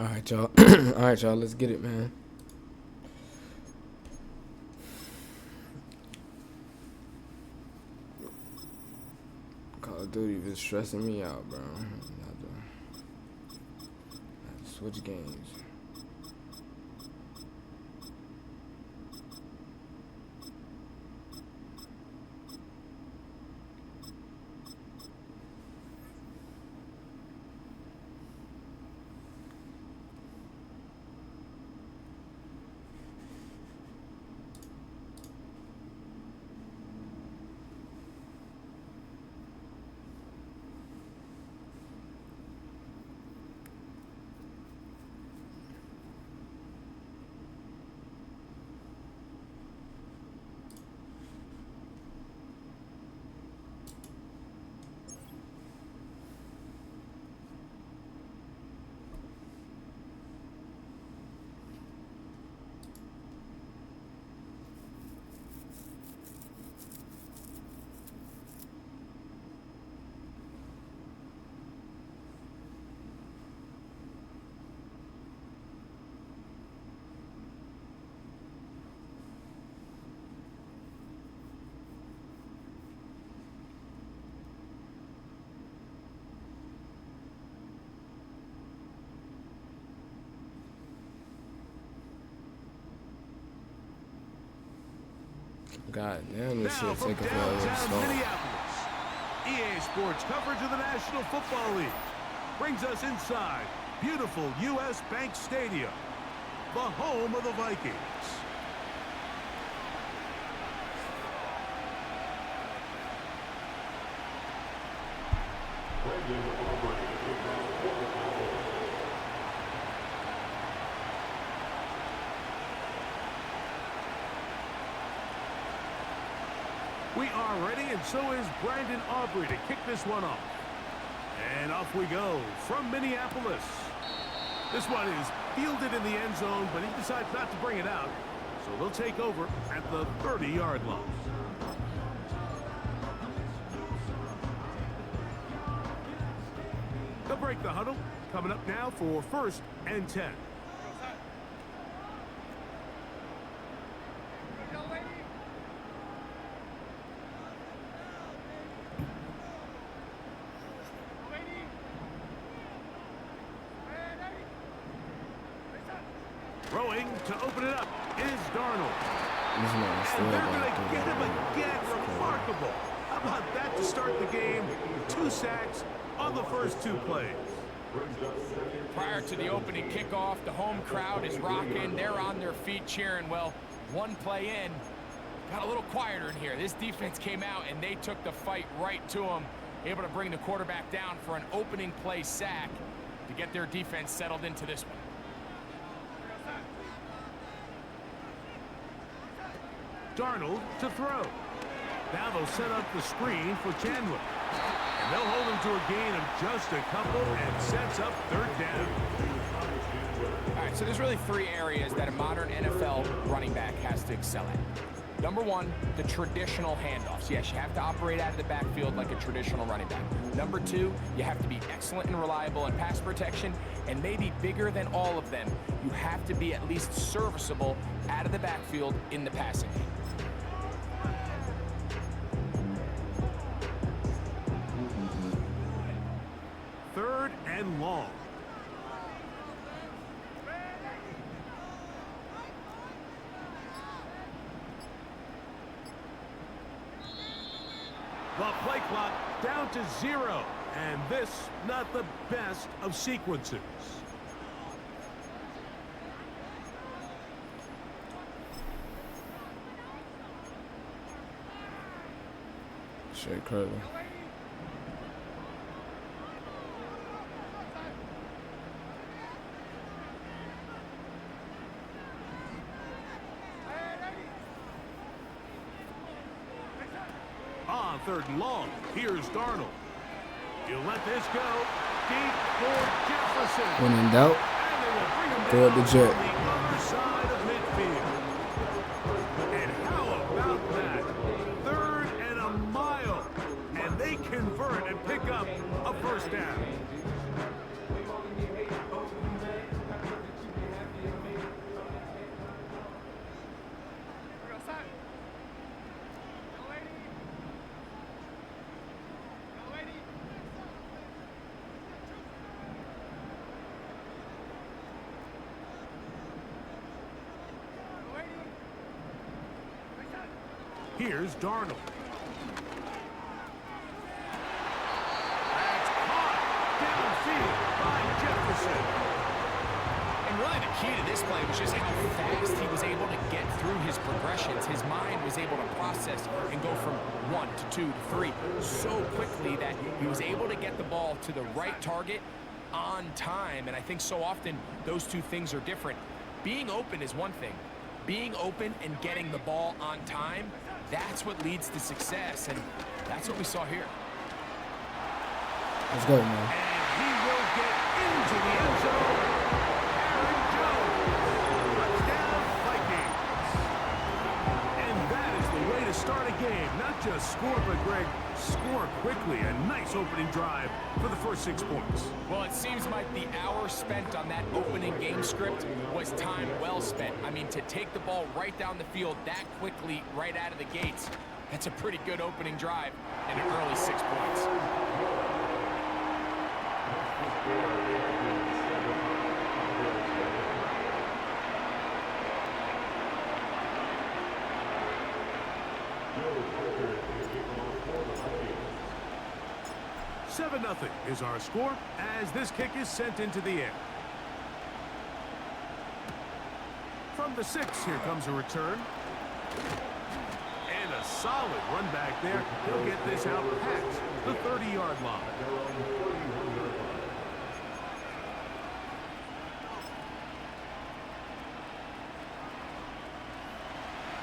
All right, y'all. All right, y'all. Let's get it, man. Call of Duty is stressing me out, bro. I have to switch games. God damn, this shit taking forever to start. EA Sports coverage of the National Football League brings us inside beautiful U.S. Bank Stadium, the home of the Vikings. We are ready, and so is Brandon Aubrey to kick this one off. And off we go from Minneapolis. This one is fielded in the end zone, but he decides not to bring it out. So they'll take over at the 30-yard line. They'll break the huddle. Coming up now for 1st and 10. Throwing to open it up is Darnold. And they're going to get him again. Remarkable. How about that to start the game? 2 sacks on the first 2 plays. Prior to the opening kickoff, the home crowd is rocking. They're on their feet cheering. Well, 1 play in, got a little quieter in here. This defense came out and they took the fight right to them, able to bring the quarterback down for an opening play sack to get their defense settled into this one. Darnold to throw. Now they'll set up the screen for Chandler. And they'll hold him to a gain of just a couple and sets up 3rd down. All right, so there's really 3 areas that a modern NFL running back has to excel at. Number 1, the traditional handoffs. Yes, you have to operate out of the backfield like a traditional running back. Number 2, you have to be excellent and reliable in pass protection, and maybe bigger than all of them, you have to be at least serviceable out of the backfield in the passing game. Third and long. The play clock down to 0. And this, not the best of sequences. Shit, crazy. On 3rd and long, here's Darnold. He'll let this go deep for Jefferson. When in doubt, throw it to Jet. On the other side of midfield. And how about that? 3rd and a mile. And they convert and pick up a 1st down. Here's Darnold. That's caught downfield by Jefferson. And really the key to this play was just how fast he was able to get through his progressions. His mind was able to process and go from 1 to 2 to 3 so quickly that he was able to get the ball to the right target on time. And I think so often those two things are different. Being open is one thing. Being open and getting the ball on time, that's what leads to success. And that's what we saw here. Let's go, man. And he will get into the end zone. Aaron Jones. Touchdown, Vikings. And that is the way to start a game. Not just score, but, Greg, score quickly. A nice opening drive for the first 6 points. Well, it seems like the hour spent on that opening game script was time well spent. I mean, to take the ball right down the field that quickly right out of the gates, that's a pretty good opening drive and an early 6 points. Seven 0 is our score as this kick is sent into the air. From the 6, here comes a return. And a solid run back there. He'll get this out past the 30-yard line.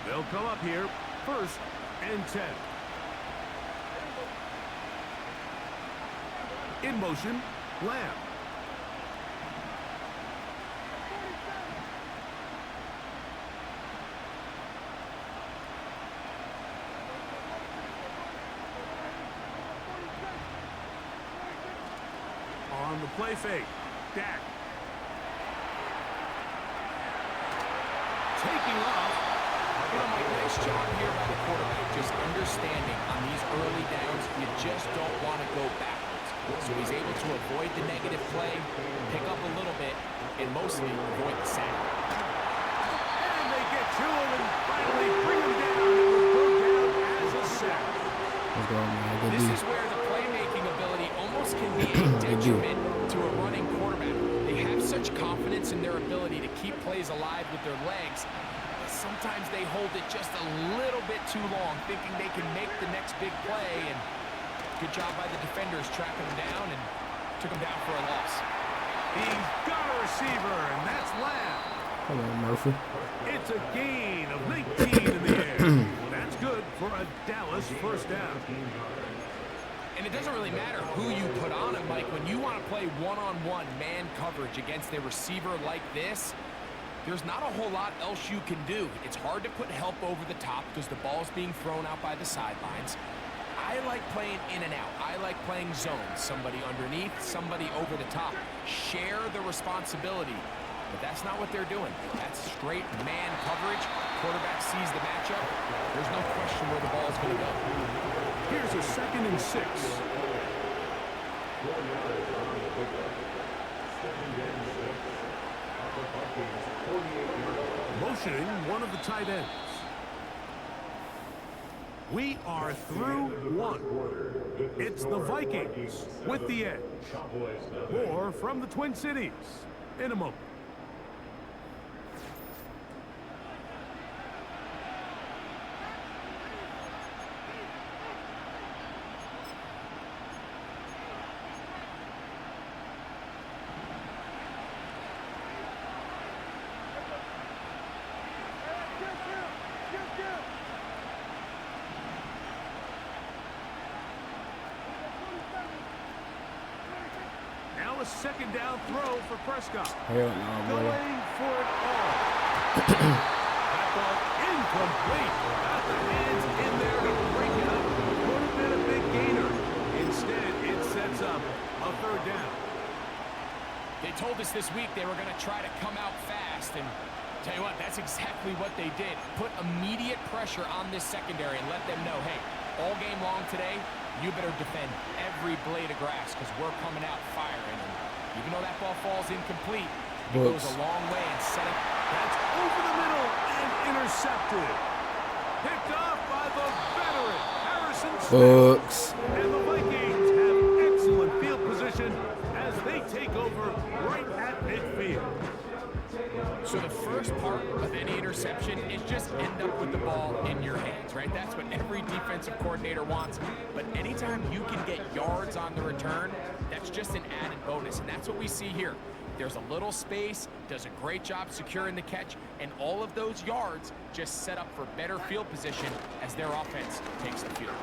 They'll come up here, 1st and 10. In motion, Lamb. On the play fake, Dak. Taking off. You know, Mike, nice job here by the quarterback, just understanding on these early downs, you just don't want to go backwards. So he's able to avoid the negative play, pick up a little bit, and mostly avoid the sack. And they get to him and finally bring him down. It will go down as a sack. Let's go, man. This is where the playmaking ability almost can be a detriment to a running quarterback. They have such confidence in their ability to keep plays alive with their legs. Sometimes they hold it just a little bit too long, thinking they can make the next big play, and good job by the defenders tracking him down and took him down for a loss. He's got a receiver, and that's Lamb. Come on, Murphy. It's a gain of 19 in the air. That's good for a Dallas first down. And it doesn't really matter who you put on him, Mike. When you want to play one-on-one man coverage against a receiver like this, there's not a whole lot else you can do. It's hard to put help over the top because the ball's being thrown out by the sidelines. I like playing in and out. I like playing zones. Somebody underneath, somebody over the top. Share the responsibility. But that's not what they're doing. That's straight man coverage. Quarterback sees the matchup. There's no question where the ball's going to go. Here's a 2nd and 6. Motioning one of the tight ends. We are through 1. It's the Vikings with the edge. More from the Twin Cities in a moment. Now a 2nd down throw for Prescott. Hell no, bro. Going for it all. That ball incomplete. Got the hands in there to break it up. Would have been a big gainer. Instead, it sets up a 3rd down. They told us this week they were going to try to come out fast, and tell you what, that's exactly what they did. Put immediate pressure on this secondary and let them know, hey, all game long today, you better defend every blade of grass because we're coming out firing. And even though that ball falls incomplete, it goes a long way and set up. That's over the middle and intercepted. Picked off by the nice and steady. Books. And the Vikings have excellent field position as they take over right at midfield. So the first part of any interception is just end up with the ball in your hands, right? That's what every defensive coordinator wants. But anytime you can get yards on the return, that's just an added bonus. And that's what we see here. There's a little space, does a great job securing the catch, and all of those yards just set up for better field position as their offense takes the field.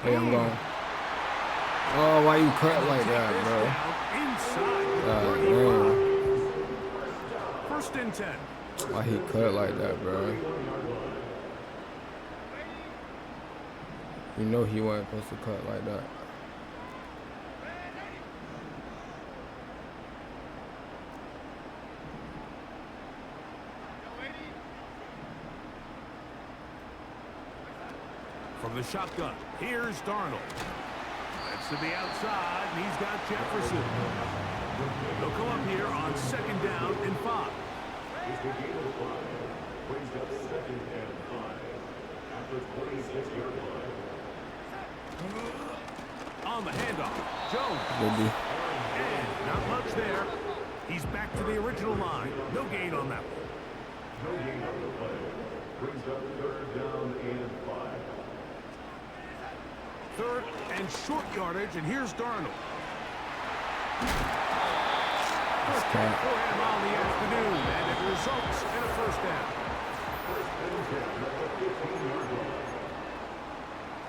Hey, I'm going. Oh, why you cut like that, bro? Inside God, the 35. man. First and 10. Why he cut like that, bro? You know he wasn't supposed to cut like that. From the shotgun, here's Darnold. That's to the outside, and he's got Jefferson. They'll come up here on 2nd down and 5. On the handoff, Jones. Maybe. And not much there. He's back to the original line. No gain on that one. No gain on the play. Brings up 3rd down and 5. 3rd and short yardage, and here's Darnold. First down for him on the afternoon, and it results in a 1st down.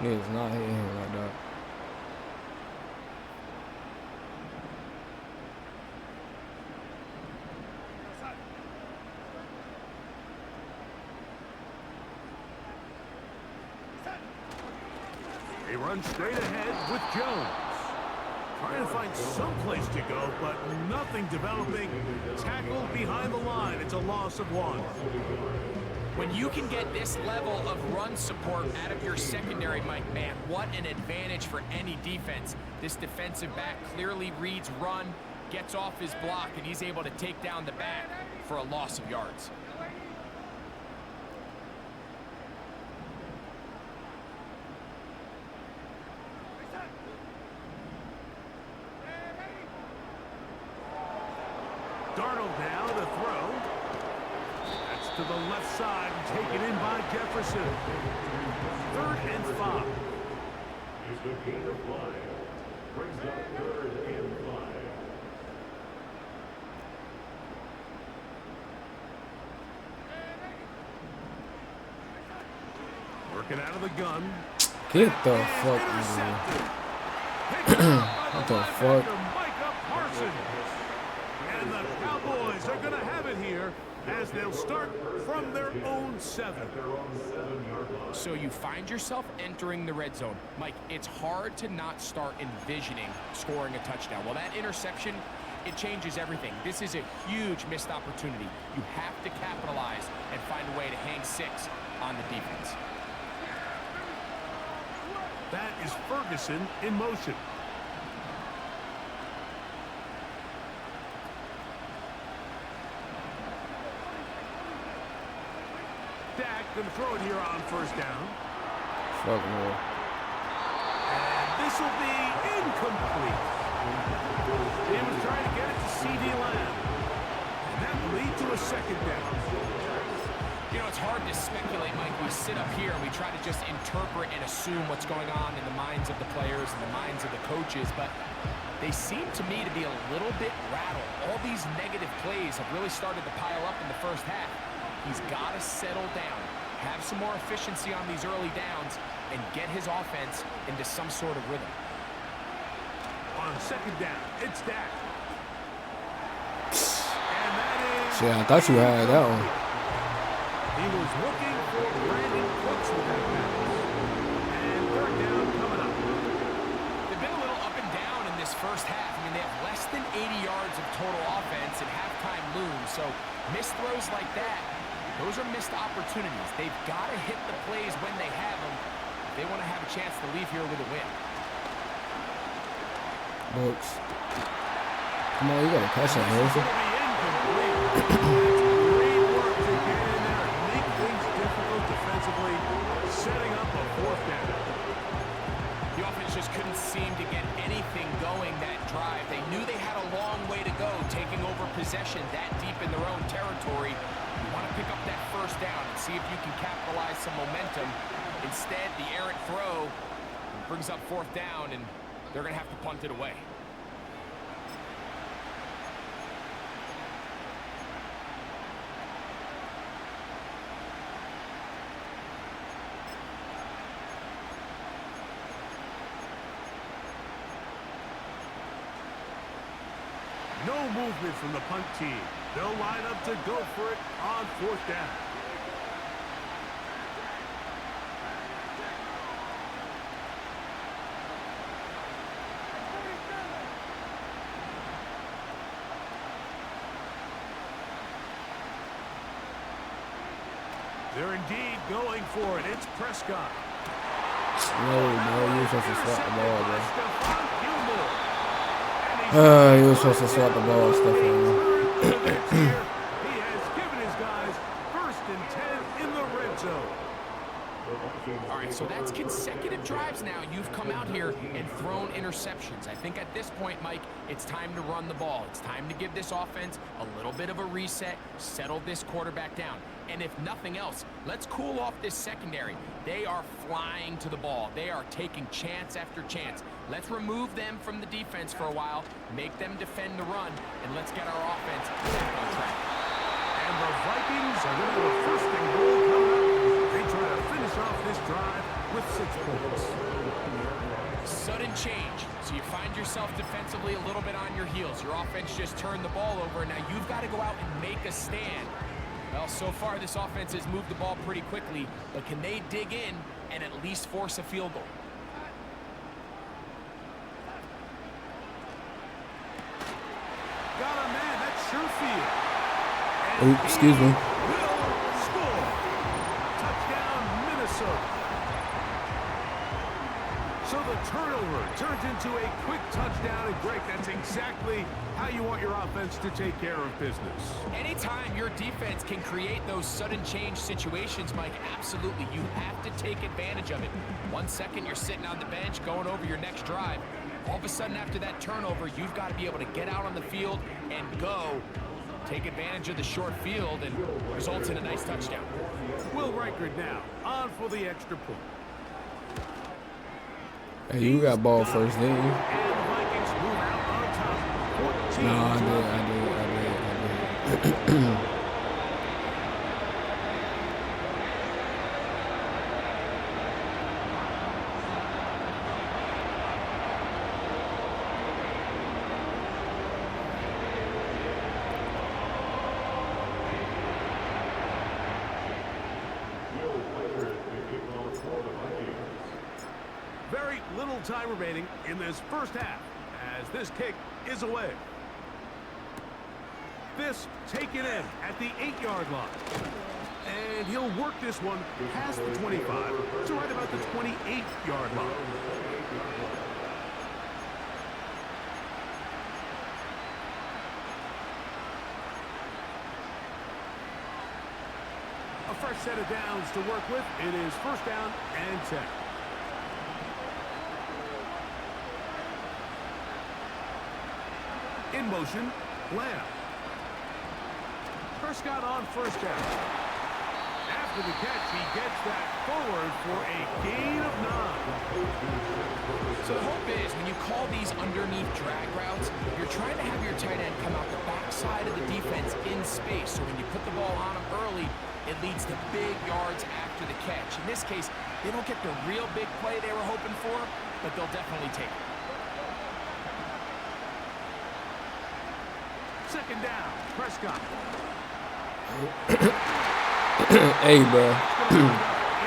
Niggas not hitting him like that. They run straight ahead with Jones. Trying to find some place to go, but nothing developing. Tackled behind the line. It's a loss of 1. When you can get this level of run support out of your secondary, Mike, man, what an advantage for any defense. This defensive back clearly reads run, gets off his block, and he's able to take down the back for a loss of yards. Darnold now to throw. That's to the left side, taken in by Jefferson. 3rd and 5. Is the gain of 5. Brings up 3rd and 5. Working out of the gun. Get the fuck out of here. What the fuck? And the Cowboys are going to have it here as they'll start from their own 7. So you find yourself entering the red zone. Mike, it's hard to not start envisioning scoring a touchdown. Well, that interception, it changes everything. This is a huge missed opportunity. You have to capitalize and find a way to hang 6 on the defense. That is Ferguson in motion. Dak going to throw it here on 1st down. Fuck no. And this will be incomplete. He was trying to get it to C.D. Lamb. And that will lead to a 2nd down. You know, it's hard to speculate, Mike. We sit up here and we try to just interpret and assume what's going on in the minds of the players and the minds of the coaches, but they seem to me to be a little bit rattled. All these negative plays have really started to pile up in the first half. He's got to settle down, have some more efficiency on these early downs, and get his offense into some sort of rhythm. On 2nd down, it's Dak. And that is... Shit, I thought you had that one. He was looking for Brandon Cooks with that pass. And 3rd down coming up. They've been a little up and down in this first half. I mean, they have less than 80 yards of total offense and halftime looms. So missed throws like that, those are missed opportunities. They've got to hit the plays when they have them. They want to have a chance to leave here with a win. Books. Come on, you gotta catch that, Harrison. It's going to be incomplete. Great work to get in there and make things difficult defensively, setting up a 4th down. just couldn't seem to get anything going that drive. They knew they had a long way to go, taking over possession that deep in their own territory. You want to pick up that first down and see if you can capitalize some momentum. Instead, the errant throw brings up fourth down, and they're going to have to punt it away. No movement from the punt team. They'll line up to go for it on fourth down. They're indeed going for it. It's Prescott. No, you're supposed to swat the ball, bro. Stephon Gilmore. You were supposed to swat the ball, Stephon. He has given his guys 1st and 10 in the red zone. All right, so that's consecutive drives now. You've come out here and thrown interceptions. I think at this point, Mike, it's time to run the ball. It's time to give this offense a little bit of a reset, settle this quarterback down. And if nothing else, let's cool off this secondary. They are flying to the ball. They are taking chance after chance. Let's remove them from the defense for a while, make them defend the run, and let's get our offense back on track. And the Vikings are going to have a 1st and goal coming up. They try to finish off this drive with 6 points. Sudden change. So you find yourself defensively a little bit on your heels. Your offense just turned the ball over. Now you've got to go out and make a stand. Well, so far this offense has moved the ball pretty quickly, but can they dig in and at least force a field goal? Got a man, that's Sherfield. Oh, excuse me. Will score. Touchdown, Minnesota. So the turnover turns into a quick touchdown, and Greg, that's exactly how you want your offense to take care of business. Anytime your defense can create those sudden change situations, Mike, absolutely, you have to take advantage of it. 1 second, you're sitting on the bench going over your next drive. All of a sudden, after that turnover, you've got to be able to get out on the field and go. Take advantage of the short field and results in a nice touchdown. Will Reichard now on for the extra point. Hey, you got ball first, didn't you? And the Vikings move out on top. 14 No, I did. Very little time remaining in this first half as this kick is away. This taken in at the 8-yard line. And he'll work this one past the 25 to right about the 28-yard line. A fresh set of downs to work with. It is 1st down and 10. In motion, Lamb. Prescott on 1st down. After the catch, he gets that forward for a gain of 9. So the hope is when you call these underneath drag routes, you're trying to have your tight end come out the backside of the defense in space. So when you put the ball on him early, it leads to big yards after the catch. In this case, they don't get the real big play they were hoping for, but they'll definitely take it. 2nd down, Prescott. Hey, bro.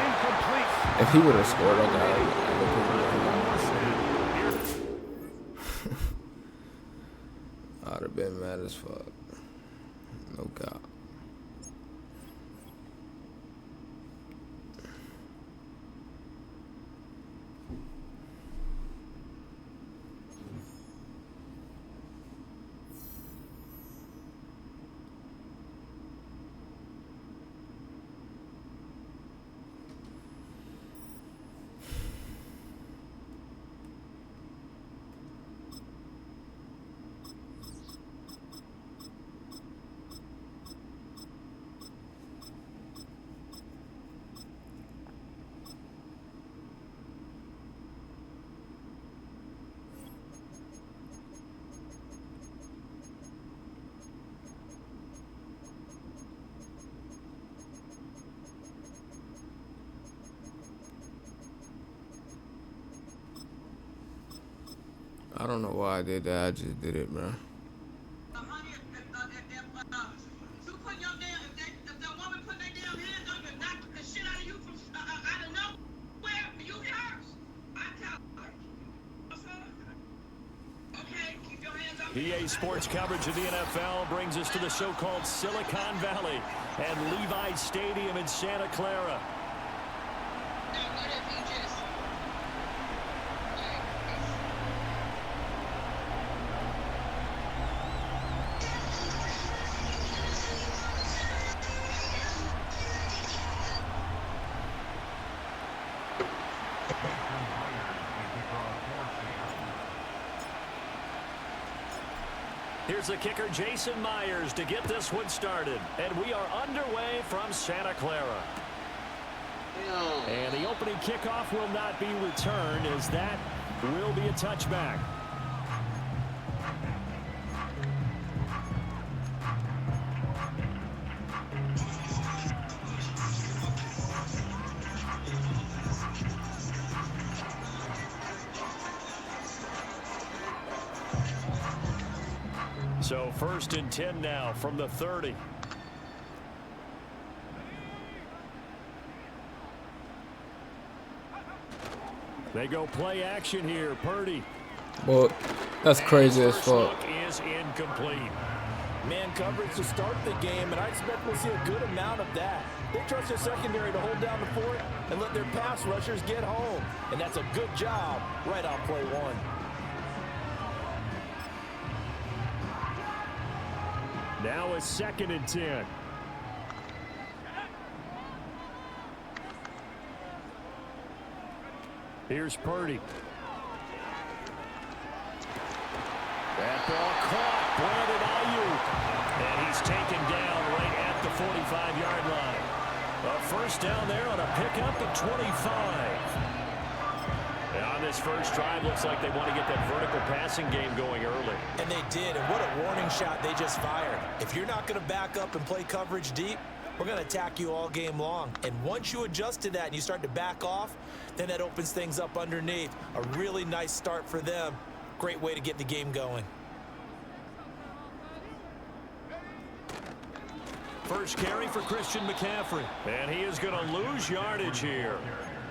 Incomplete. If he would have scored, okay. I'd have been mad as fuck. No cap. I don't know why I did that. I just did it, bro. EA Sports coverage of the NFL brings us to the so-called Silicon Valley and Levi Stadium in Santa Clara. Here's the kicker, Jason Myers, to get this one started. And we are underway from Santa Clara. And the opening kickoff will not be returned, as that will be a touchback. So 1st and 10 now from the 30. They go play action here. Purdy. Well, that's crazy as fuck. Look is incomplete. Man coverage to start the game, and I expect we'll see a good amount of that. They trust their secondary to hold down the fort and let their pass rushers get home. And that's a good job right on play one. Now a 2nd and 10. Here's Purdy. That ball caught. Brandon Ayuk. And he's taken down right at the 45-yard line. A first down there on a pickup at 25. And on this first drive, looks like they want to get that vertical passing game going early. And they did, and what a warning shot they just fired. If you're not going to back up and play coverage deep, we're going to attack you all game long. And once you adjust to that and you start to back off, then that opens things up underneath. A really nice start for them. Great way to get the game going. First carry for Christian McCaffrey. And he is going to lose yardage here.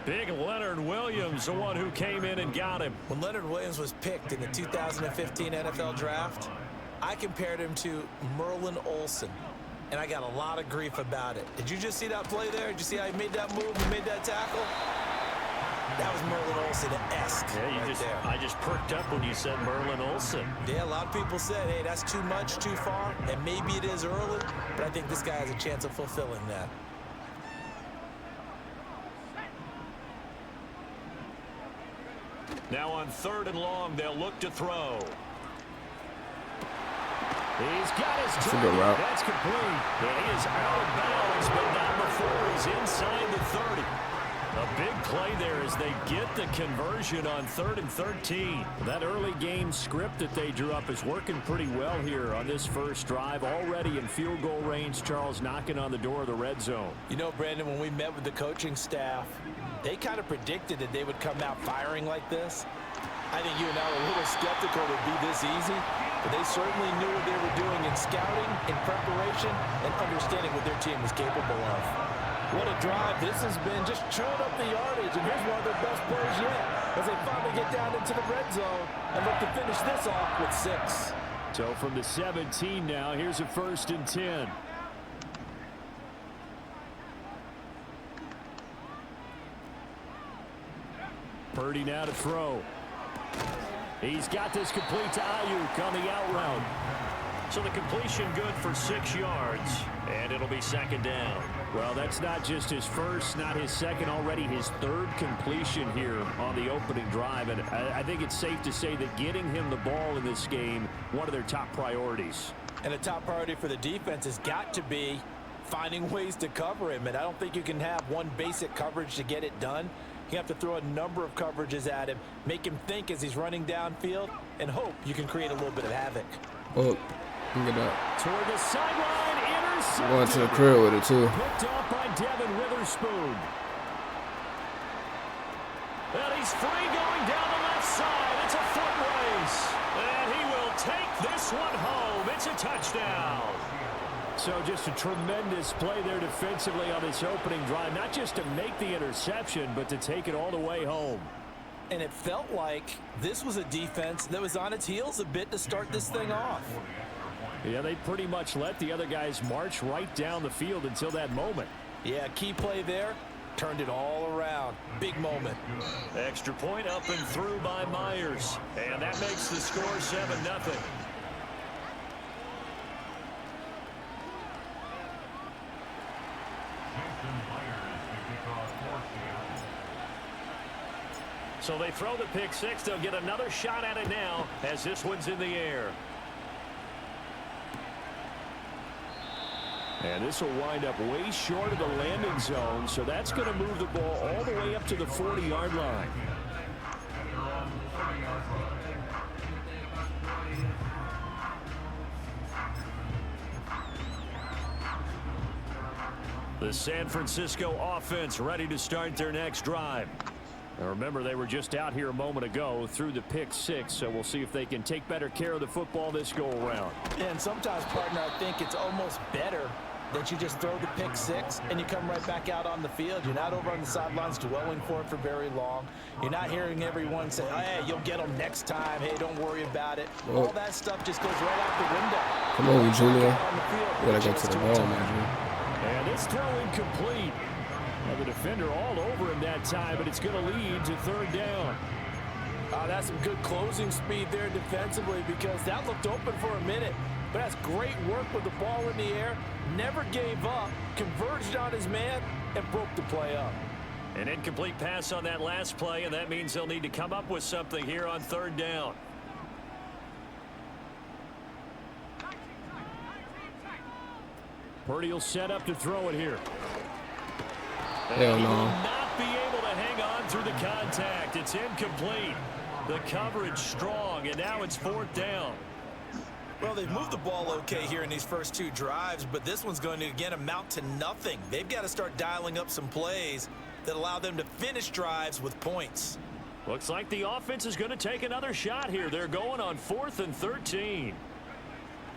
Big Leonard Williams, the one who came in and got him. When Leonard Williams was picked in the 2015 NFL Draft, I compared him to Merlin Olsen, and I got a lot of grief about it. Did you just see that play there? Did you see how he made that move and made that tackle? That was Merlin Olsen-esque. Yeah, I just perked up when you said Merlin Olsen. Yeah, a lot of people said, hey, that's too much, too far, and maybe it is early, but I think this guy has a chance of fulfilling that. Now on 3rd and long, they'll look to throw. He's got his That's a good route. That's complete. And he is out of bounds, but not before he's inside the 30. A big play there as they get the conversion on 3rd and 13. That early game script that they drew up is working pretty well here on this first drive. Already in field goal range, Charles knocking on the door of the red zone. You know, Brandon, when we met with the coaching staff, they kind of predicted that they would come out firing like this. I think you and I were a little skeptical it would be this easy, but they certainly knew what they were doing in scouting, in preparation, and understanding what their team was capable of. What a drive this has been, just chewing up the yardage, and here's one of their best plays yet as they finally get down into the red zone and look to finish this off with 6. So from the 17 now, here's a 1st and 10. Purdy now to throw. He's got this complete to Ayuk on the out route. So the completion good for 6 yards, and it'll be 2nd down. Well, that's not just his first, not his second, already his 3rd completion here on the opening drive. And I think it's safe to say that getting him the ball in this game, one of their top priorities. And a top priority for the defense has got to be finding ways to cover him. And I don't think you can have one basic coverage to get it done. You have to throw a number of coverages at him, make him think as he's running downfield, and hope you can create a little bit of havoc. Well, look at that. Toward the sideline, intercepted. Going to the crib with it, too. Picked off by Devin Witherspoon. And he's free going down the left left side. It's a foot race. And he will take this one home. It's a touchdown. So just a tremendous play there defensively on this opening drive. Not just to make the interception, but to take it all the way home. And it felt like this was a defense that was on its heels a bit to start this thing off. Yeah, they pretty much let the other guys march right down the field until that moment. Yeah, key play there. Turned it all around. Big moment. Extra point up and through by Myers. And that makes the score 7-0. So they throw the pick six. They'll get another shot at it now as this one's in the air. And this will wind up way short of the landing zone, so that's going to move the ball all the way up to the 40-yard line. The San Francisco offense ready to start their next drive. Now remember, they were just out here a moment ago through the pick six, so we'll see if they can take better care of the football this go-around. And sometimes, partner, I think it's almost better that you just throw the pick six and you come right back out on the field. You're not over on the sidelines dwelling for it for very long. You're not hearing everyone say, oh, hey, you'll get them next time. Hey, don't worry about it. Whoa. All that stuff just goes right out the window. Come on, Julia. On the field, You gotta get to the ball, man. And this throw incomplete. Well, the defender all over him that time, but it's going to lead to third down. That's some good closing speed there defensively, because that looked open for a minute. But that's great work with the ball in the air. Never gave up, converged on his man, and broke the play up. An incomplete pass on that last play, and that means they'll need to come up with something here on third down. Purdy will set up to throw it here. Hell He will no. not be able to hang on through the contact. It's incomplete. The coverage strong, and now it's fourth down. Well, they've moved the ball okay here in these first two drives, but this one's going to, again, amount to nothing. They've got to start dialing up some plays that allow them to finish drives with points. Looks like the offense is going to take another shot here. They're going on 4th and 13.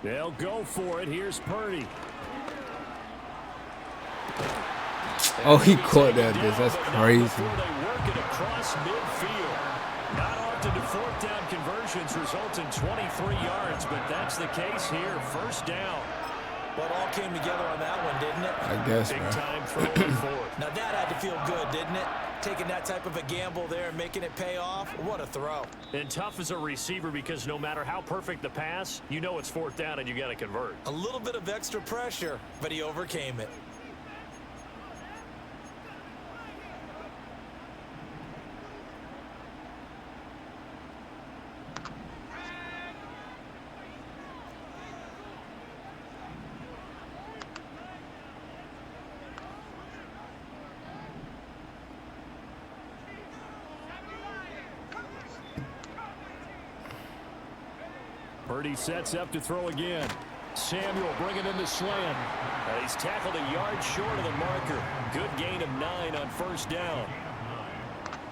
They'll go for it. Here's Purdy. Oh, he caught that bitch. That's crazy. Before they work it across midfield. Not often do fourth down conversions result in 23 yards, but that's the case here. First down. Well, it all came together on that one, didn't it? I guess, Big man. time throw on fourth. Now that had to feel good, didn't it? Taking that type of a gamble there and making it pay off. What a throw. And tough as a receiver, because no matter how perfect the pass, you know it's fourth down and you got to convert. A little bit of extra pressure, but he overcame it. Purdy sets up to throw again. Samuel bringing in the slant. He's tackled a yard short of the marker. Good gain of 9 on first down.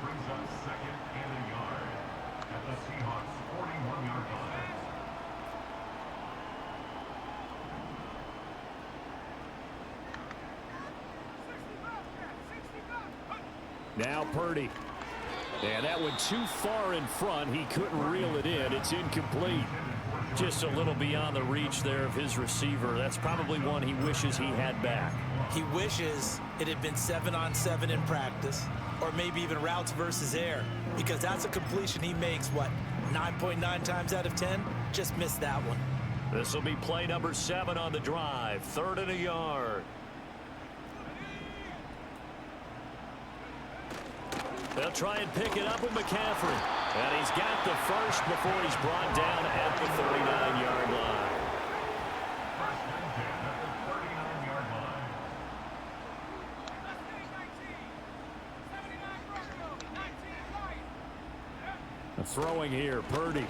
Brings up second and a yard at the Seahawks' 41-yard line. Now Purdy. And that one too far in front. He couldn't reel it in. It's incomplete. Just a little beyond the reach there of his receiver. That's probably one he wishes he had back. He wishes it had been 7-on-7 in practice, or maybe even routes versus air, because that's a completion he makes, what, 9.9 times out of 10? Just missed that one. This will be play number 7 on the drive. 3rd and a yard. They'll try and pick it up with McCaffrey. And he's got the first before he's brought down at the 39-yard line. First and 10 at the 39-yard line. Throwing here, Purdy.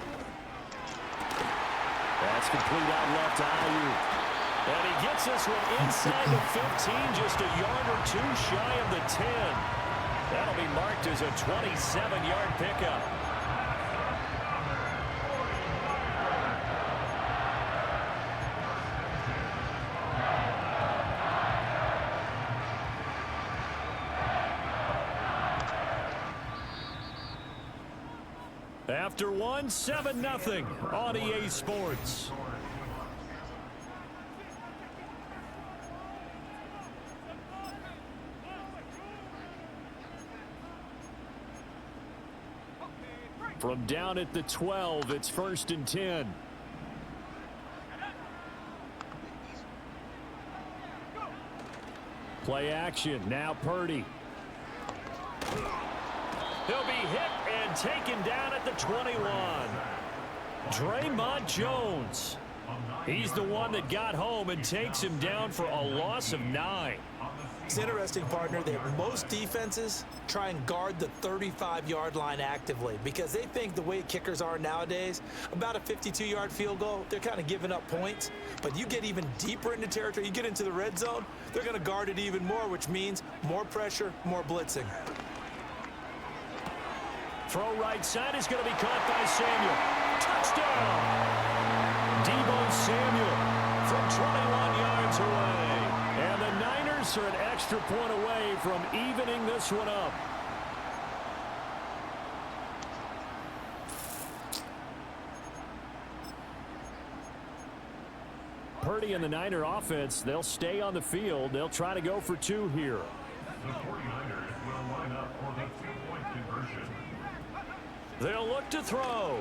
That's complete out left to Ayuk. And he gets this one inside the 15, just a yard or two shy of the 10. That'll be marked as a 27-yard pickup. After one, 7-0 on EA Sports. From down at the 12, it's 1st and 10. Play action. Now Purdy. He'll be hit and taken down at the 21. Draymond Jones. He's the one that got home and takes him down for a loss of 9. It's interesting, partner, that most defenses try and guard the 35-yard line actively because they think the way kickers are nowadays, about a 52-yard field goal, they're kind of giving up points. But you get even deeper into territory, you get into the red zone, they're going to guard it even more, which means more pressure, more blitzing. Throw right side is going to be caught by Samuel. Touchdown! Deebo Samuel from 21 yards away. And the Niners are an extra point away from evening this one up. Purdy and the Niner offense, they'll stay on the field. They'll try to go for 2 here. The 49ers will line up for the 2-point conversion. They'll look to throw.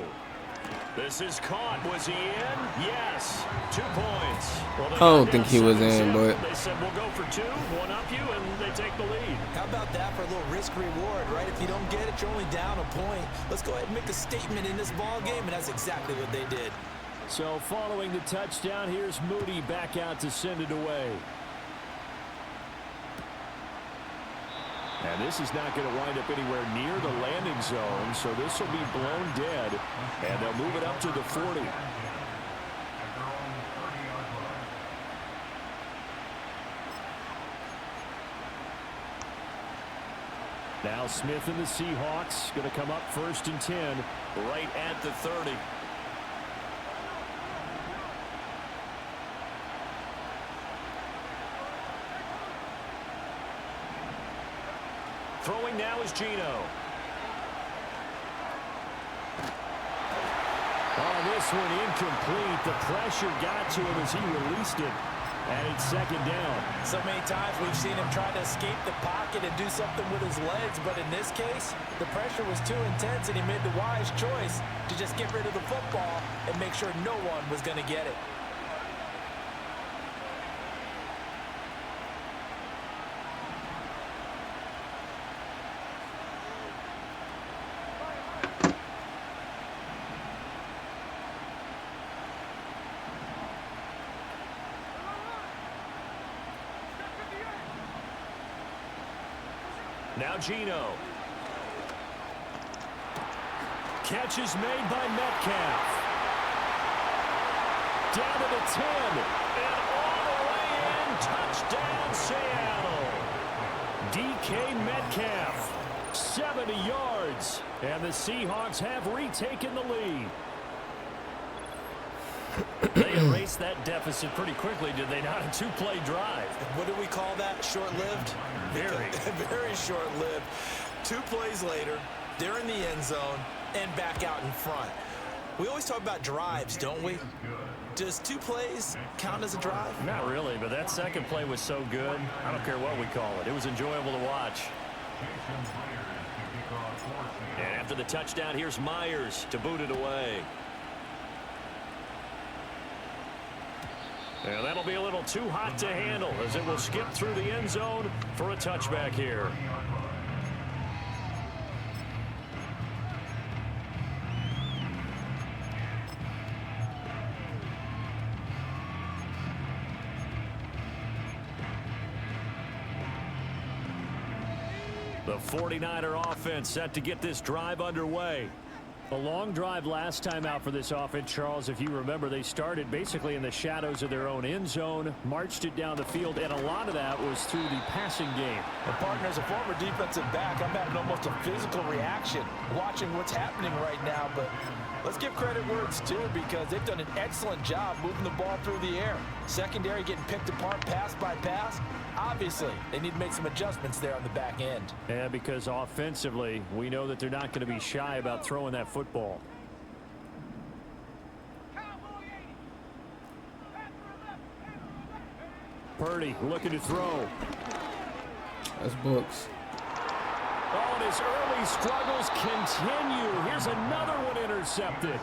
This is caught. Was he in? Yes. 2 points. Well, I don't think he was in, but they said we'll go for 2, one up you, and they take the lead. How about that for a little risk reward, right? If you don't get it, you're only down a point. Let's go ahead and make a statement in this ball game, and that's exactly what they did. So following the touchdown, here's Moody back out to send it away. And this is not going to wind up anywhere near the landing zone, so this will be blown dead, and they'll move it up to the 40. Now Smith and the Seahawks going to come up 1st and 10 right at the 30. Throwing now is Geno. Oh, this one incomplete. The pressure got to him as he released it. And it's 2nd down. So many times we've seen him try to escape the pocket and do something with his legs, but in this case, the pressure was too intense and he made the wise choice to just get rid of the football and make sure no one was going to get it. Now Geno. Catch is made by Metcalf. Down to the 10. And all the way in. Touchdown, Seattle. DK Metcalf. 70 yards. And the Seahawks have retaken the lead. They erased that deficit pretty quickly, did they not? A 2-play drive. What do we call that? Short-lived? Very. Very short-lived. 2 plays later, they're in the end zone and back out in front. We always talk about drives, don't we? Does 2 plays count as a drive? Not really, but that second play was so good. I don't care what we call it. It was enjoyable to watch. And after the touchdown, here's Myers to boot it away. And that'll be a little too hot to handle as it will skip through the end zone for a touchback here. The 49er offense set to get this drive underway. A long drive last time out for this offense, Charles. If you remember, they started basically in the shadows of their own end zone, marched it down the field, and a lot of that was through the passing game. Well, partner, as a former defensive back, I'm having almost a physical reaction watching what's happening right now. But let's give credit where it's due because they've done an excellent job moving the ball through the air. Secondary getting picked apart pass by pass. Obviously, they need to make some adjustments there on the back end. Yeah, because offensively, we know that they're not going to be shy about throwing that football. Purdy looking to throw. That's books. Oh, and his early struggles continue. Here's another one intercepted.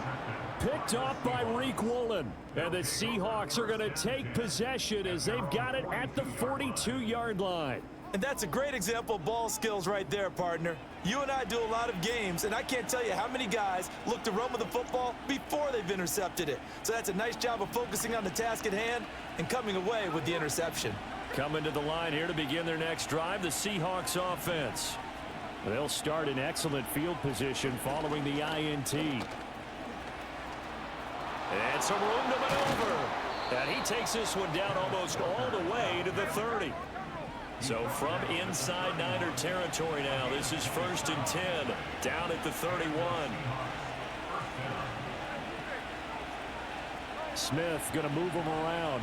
Picked off by Reek Woolen. And the Seahawks are going to take possession as they've got it at the 42-yard line. And that's a great example of ball skills right there, partner. You and I do a lot of games, and I can't tell you how many guys look to run with the football before they've intercepted it. So that's a nice job of focusing on the task at hand and coming away with the interception. Coming to the line here to begin their next drive, the Seahawks offense. They'll start in excellent field position following the INT. And some room to maneuver. And he takes this one down almost all the way to the 30. So from inside Niner territory now, this is 1st and 10, down at the 31. Smith going to move him around.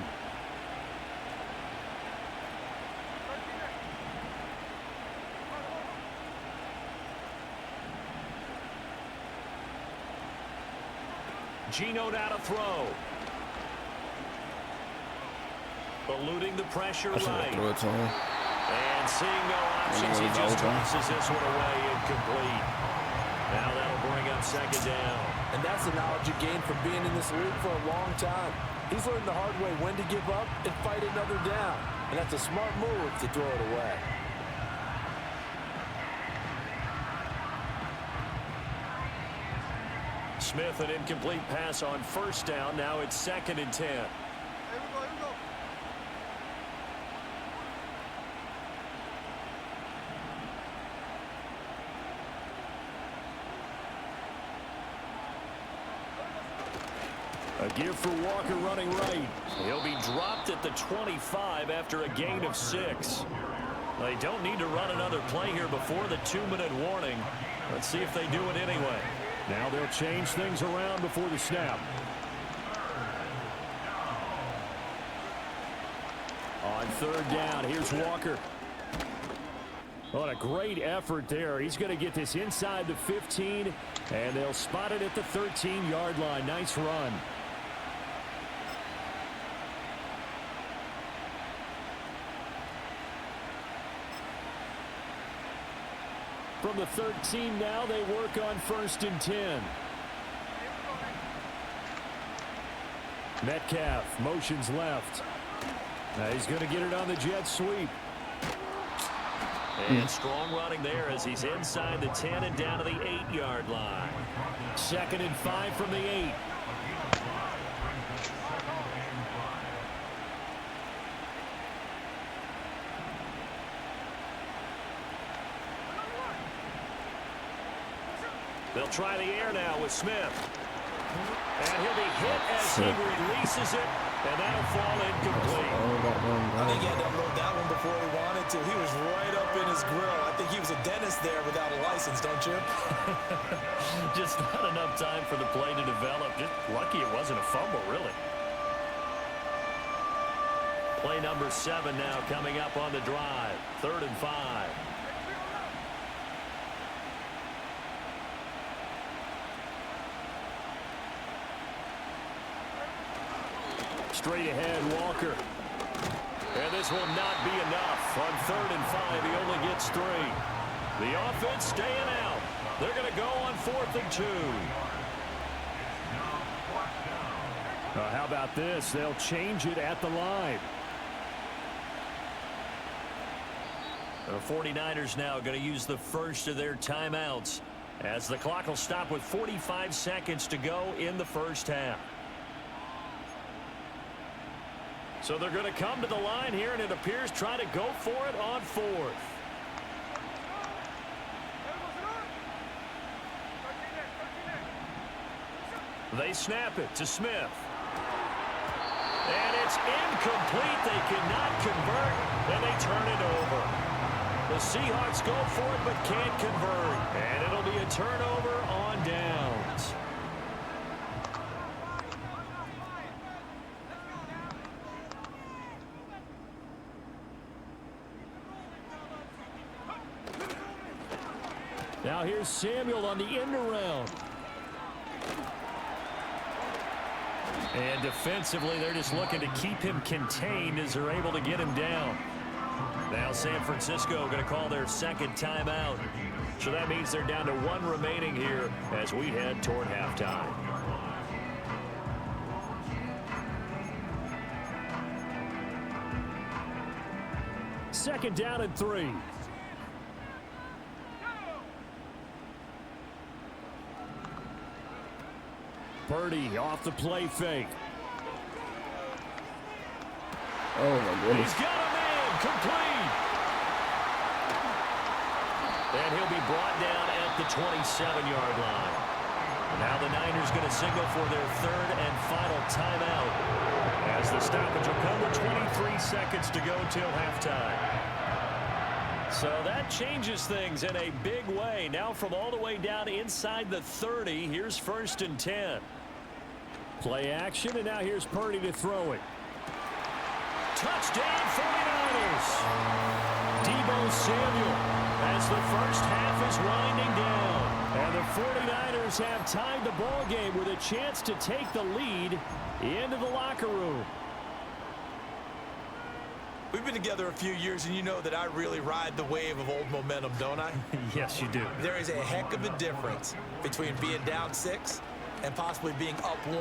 Geno now to throw. Eluding the pressure right. Throw it to him. And seeing no options, he just tosses this one away incomplete. Now that'll bring up 2nd down. And that's the knowledge you gain from being in this league for a long time. He's learned the hard way when to give up and fight another down. And that's a smart move to throw it away. Smith, an incomplete pass on 1st down. Now it's 2nd and 10. A give for Walker running right. He'll be dropped at the 25 after a gain of 6. They don't need to run another play here before the 2-minute warning. Let's see if they do it anyway. Now they'll change things around before the snap. On 3rd down, here's Walker. What a great effort there. He's going to get this inside the 15, and they'll spot it at the 13-yard line. Nice run. From the 13 now, they work on 1st and 10. Metcalf motions left. Now he's going to get it on the jet sweep. And strong running there as he's inside the 10 and down to the 8-yard line. 2nd and 5 from the 8. They'll try the air now with Smith. And he'll be hit as he releases it, and that'll fall incomplete. I think he had to unload that one before he wanted to. He was right up in his grill. I think he was a dentist there without a license, don't you? Just not enough time for the play to develop. Just lucky it wasn't a fumble, really. Play number 7 now coming up on the drive. 3rd and 5. Straight ahead, Walker. And this will not be enough. On 3rd and 5, he only gets 3. The offense staying out. They're going to go on 4th and 2. How about this? They'll change it at the line. The 49ers now going to use the first of their timeouts as the clock will stop with 45 seconds to go in the first half. So they're going to come to the line here, and it appears try to go for it on 4th. They snap it to Smith. And it's incomplete. They cannot convert, and they turn it over. The Seahawks go for it but can't convert. And it'll be a turnover on downs. Now here's Samuel on the end around. And defensively, they're just looking to keep him contained as they're able to get him down. Now San Francisco going to call their second timeout. So that means they're down to 1 remaining here as we head toward halftime. Second down and 3. Purdy off the play fake. Oh, my goodness. He's got a man complete. And he'll be brought down at the 27-yard line. Now the Niners going to signal for their 3rd and final timeout as the stoppage will come with 23 seconds to go till halftime. So that changes things in a big way. Now from all the way down inside the 30, here's 1st and 10. Play action, and now here's Purdy to throw it. Touchdown 49ers. Deebo Samuel as the first half is winding down. And the 49ers have tied the ball game with a chance to take the lead into the locker room. We've been together a few years, and you know that I really ride the wave of old momentum, don't I? Yes, you do. There is a heck of a difference between being down 6 and possibly being up 1.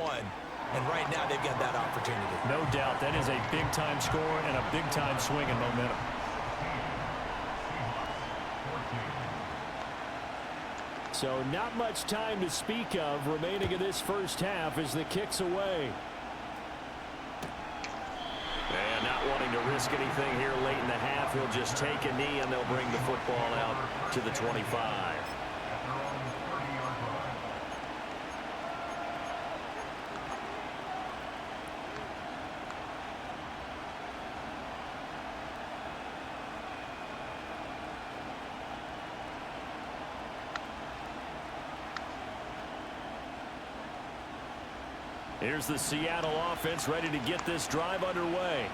And right now, they've got that opportunity. No doubt. That is a big-time score and a big-time swing in momentum. So not much time to speak of remaining in this first half as the kick's away. And not wanting to risk anything here late in the half, he'll just take a knee and they'll bring the football out to the 25. Here's the Seattle offense ready to get this drive underway.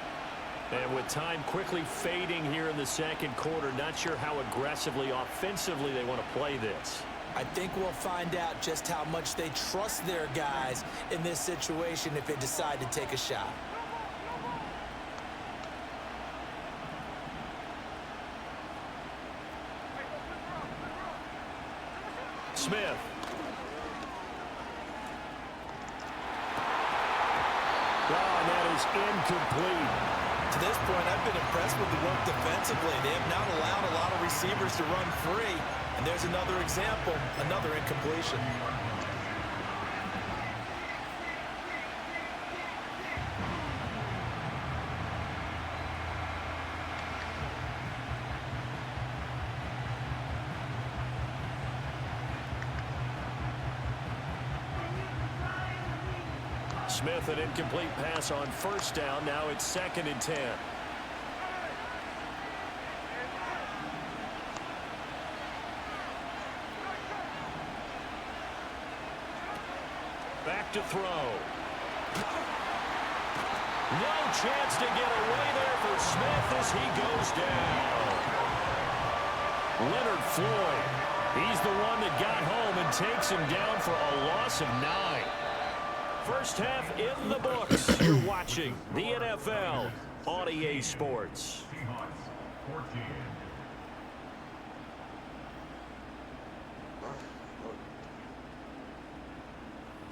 And with time quickly fading here in the second quarter, not sure how aggressively, offensively they want to play this. I think we'll find out just how much they trust their guys in this situation if they decide to take a shot. Smith. And that is incomplete. To this point, I've been impressed with the work defensively. They have not allowed a lot of receivers to run free. And there's another example, another incompletion. Smith, an incomplete pass on first down. Now it's 2nd and 10. Back to throw. No chance to get away there for Smith as he goes down. Leonard Floyd. He's the one that got home and takes him down for a loss of 9. First half in the books. You're watching the NFL on EA Sports. Seahawks 14.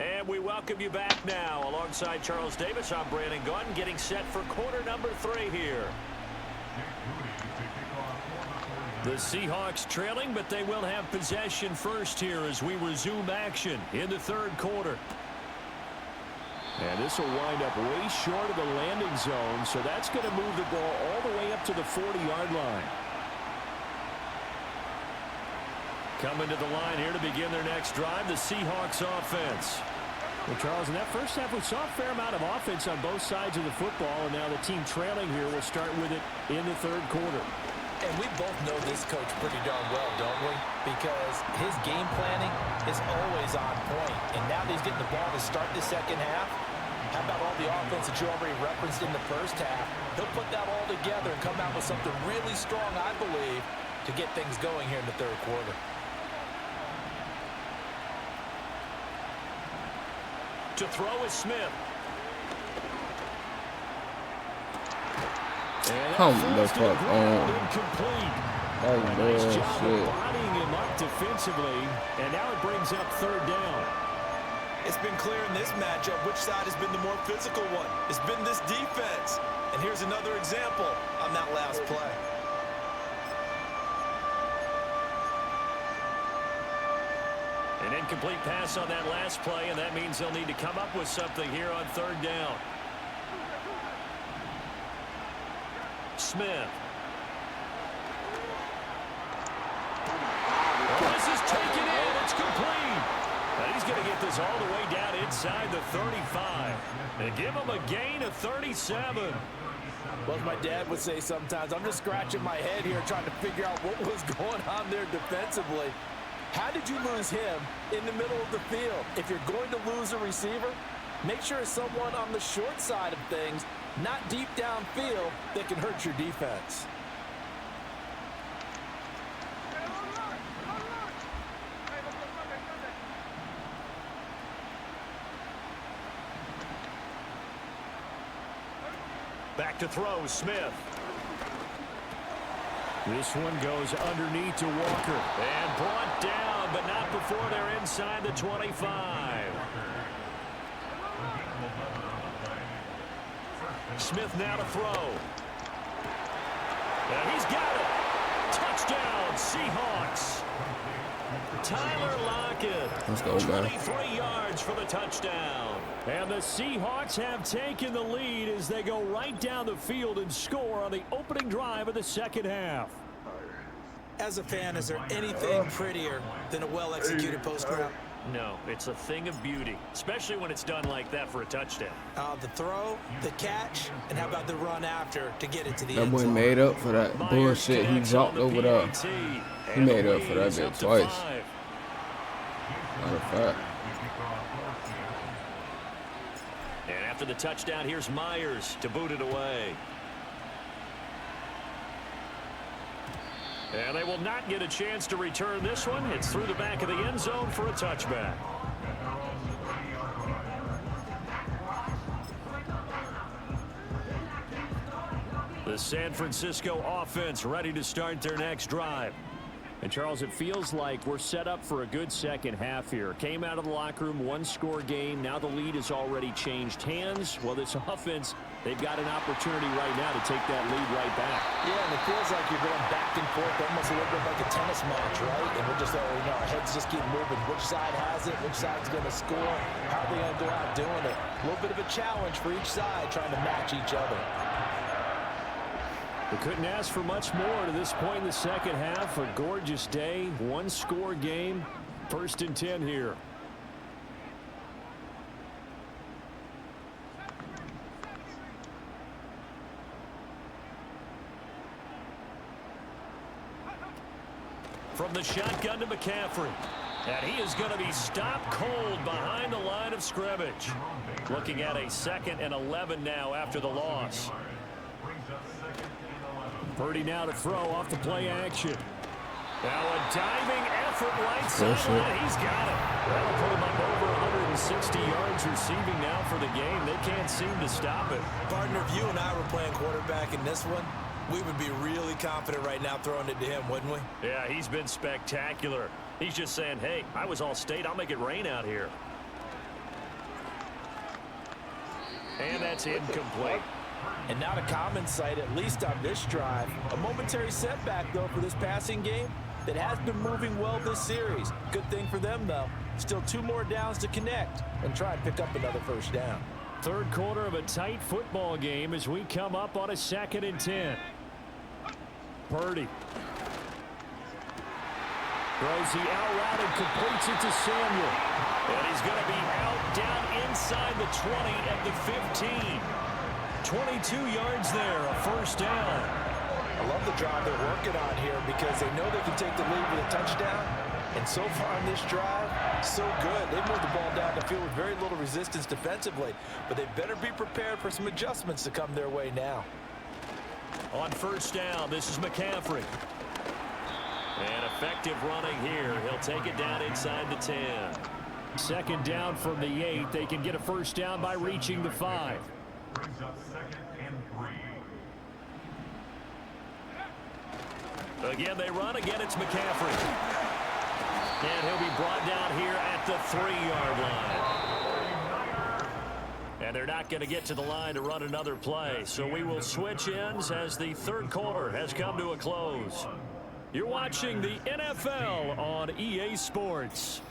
And we welcome you back now. Alongside Charles Davis, I'm Brandon Gunn, getting set for quarter number 3 here. The Seahawks trailing, but they will have possession first here as we resume action in the third quarter. And this will wind up way short of the landing zone, so that's going to move the ball all the way up to the 40-yard line. Coming to the line here to begin their next drive, the Seahawks offense. Well, Charles, in that first half, we saw a fair amount of offense on both sides of the football, and now the team trailing here will start with it in the third quarter. And we both know this coach pretty darn well, don't we? Because his game planning is always on point. And now that he's getting the ball to start the second half, how about all the offense that you already referenced in the first half? He'll put that all together and come out with something really strong, I believe, to get things going here in the third quarter. to throw is Smith. Come the fuck on. Incomplete. Oh, Nice job of bullshit. bodying him up defensively, and now it brings up third down. It's been clear in this matchup which side has been the more physical one. It's been this defense. And here's another example on that last play. An incomplete pass on that last play, and that means they'll need to come up with something here on third down. Smith. Well, this is taken in. It's complete. And he's going to get this all the way down inside the 35. And give him a gain of 37. Well, as my dad would say sometimes, I'm just scratching my head here trying to figure out what was going on there defensively. How did you lose him in the middle of the field? If you're going to lose a receiver, make sure it's someone on the short side of things, not deep downfield, that can hurt your defense. Back to throw, Smith. This one goes underneath to Walker. And brought down, but not before they're inside the 25. Smith now to throw. And he's got it. Touchdown, Seahawks. Tyler Lockett. Let's go, man. 23 yards for the touchdown. And the Seahawks have taken the lead as they go right down the field and score on the opening drive of the second half. As a fan, is there anything prettier than a well-executed post route? No, it's a thing of beauty, especially when it's done like that for a touchdown. The throw, the catch, and how about the run after to get it to the That end boy zone? made up for that bullshit he dropped over there. He made up for that bit twice. Matter of fact. And after the touchdown, here's Myers to boot it away. And they will not get a chance to return this one. It's through the back of the end zone for a touchback. The San Francisco offense ready to start their next drive. And, Charles, it feels like we're set up for a good second half here. Came out of the locker room, one-score game. Now the lead has already changed hands. Well, this offense, they've got an opportunity right now to take that lead right back. Yeah, and it feels like you're going back and forth, almost a little bit like a tennis match, right? And we're just already know our heads just keep moving. Which side has it? Which side's going to score? How are they going to go out doing it? A little bit of a challenge for each side, trying to match each other. We couldn't ask for much more to this point in the second half. A gorgeous day, one-score game, 1st and 10 here. From the shotgun to McCaffrey. And he is going to be stopped cold behind the line of scrimmage. Looking at a 2nd and 11 now after the loss. Purdy now to throw off the play action. Now a diving effort right side. He's got it. That'll put him up over 160 yards receiving now for the game. They can't seem to stop it. Partner, if you and I were playing quarterback in this one, we would be really confident right now throwing it to him, wouldn't we? Yeah, he's been spectacular. He's just saying, hey, I was all state. I'll make it rain out here. And that's incomplete. And not a common sight, at least on this drive. A momentary setback, though, for this passing game that has been moving well this series. Good thing for them, though. Still 2 more downs to connect and try and pick up another 1st down. Third quarter of a tight football game as we come up on a 2nd and 10. Purdy throws the out route and completes it to Samuel. And he's going to be out down inside the 20 at the 15. 22 yards there, a 1st down. I love the drive they're working on here because they know they can take the lead with a touchdown. And so far in this drive, so good. They moved the ball down the field with very little resistance defensively. But they better be prepared for some adjustments to come their way now. On 1st down, this is McCaffrey. And effective running here. He'll take it down inside the 10. Second down from the 8. They can get a first down by reaching the 5. Brings up 2nd and 3. Again, they run. Again, it's McCaffrey. And he'll be brought down here at the 3-yard line. And they're not going to get to the line to run another play. So we will switch ends as the third quarter has come to a close. You're watching the NFL on EA Sports.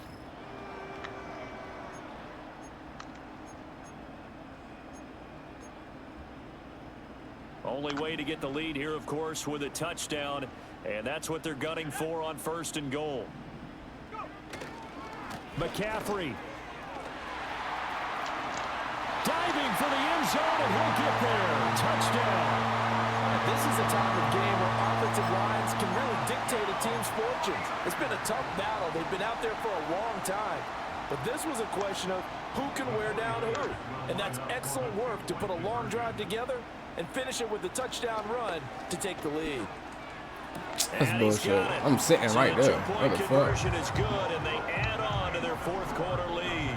Only way to get the lead here, of course, with a touchdown. And that's what they're gunning for on 1st and goal. McCaffrey. Diving for the end zone, and he'll get there. Touchdown. This is a time of game where offensive lines can really dictate a team's fortunes. It's been a tough battle. They've been out there for a long time. But this was a question of who can wear down who. And that's excellent work to put a long drive together and finish it with a touchdown run to take the lead. That's bullshit. I'm sitting right there. What the fuck? Conversion is good, and they add on to their 4th quarter lead.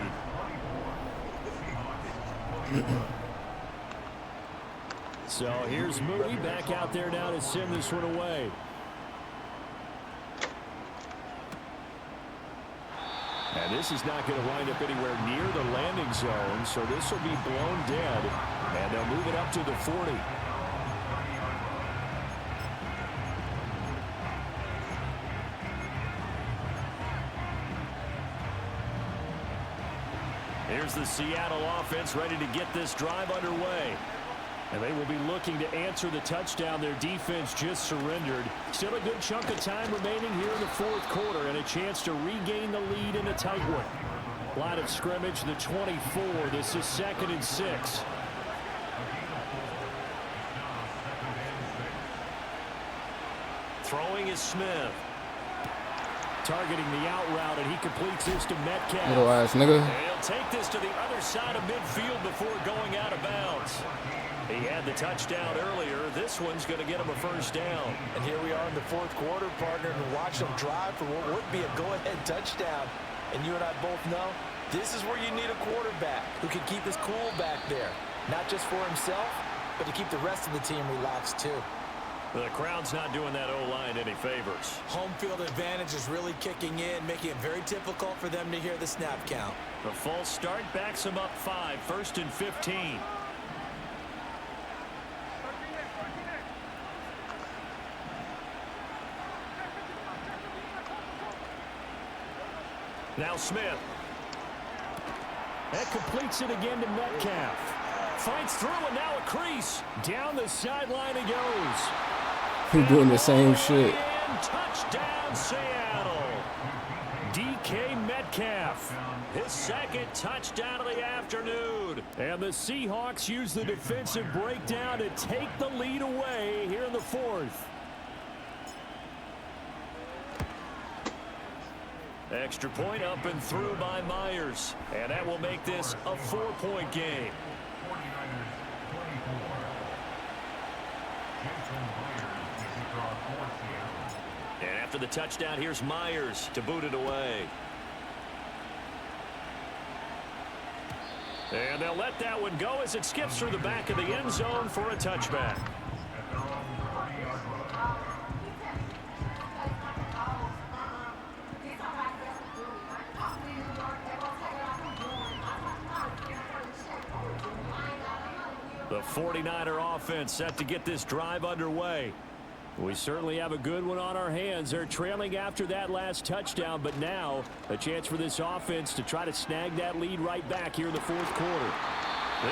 So here's Moody back out there now to send this one away. And this is not going to wind up anywhere near the landing zone, so this will be blown dead, and they'll move it up to the 40. Here's the Seattle offense ready to get this drive underway. And they will be looking to answer the touchdown their defense just surrendered. Still a good chunk of time remaining here in the 4th quarter and a chance to regain the lead in a tight one. Line of scrimmage, the 24. This is 2nd and 6. Throwing is Smith. Targeting the out route, and he completes this to Metcalf. Little ass nigga. And he'll take this to the other side of midfield before going out of bounds. He had the touchdown earlier. This one's going to get him a first down. And here we are in the 4th quarter, partner, and watch them drive for what would be a go-ahead touchdown. And you and I both know this is where you need a quarterback who can keep his cool back there. Not just for himself, but to keep the rest of the team relaxed too. The crowd's not doing that O-line any favors. Home field advantage is really kicking in, making it very difficult for them to hear the snap count. The false start backs him up 5, 1st and 15. Now Smith. That completes it again to Metcalf. Fights through, and now a crease. Down the sideline he goes. He's doing the same shit. And touchdown, Seattle. DK Metcalf. His 2nd touchdown of the afternoon. And the Seahawks use the defensive breakdown to take the lead away here in the 4th. Extra point up and through by Myers. And that will make this a 4-point game. And after the touchdown, here's Myers to boot it away. And they'll let that one go as it skips through the back of the end zone for a touchback. The 49er offense set to get this drive underway. We certainly have a good one on our hands. They're trailing after that last touchdown, but now a chance for this offense to try to snag that lead right back here in the 4th quarter.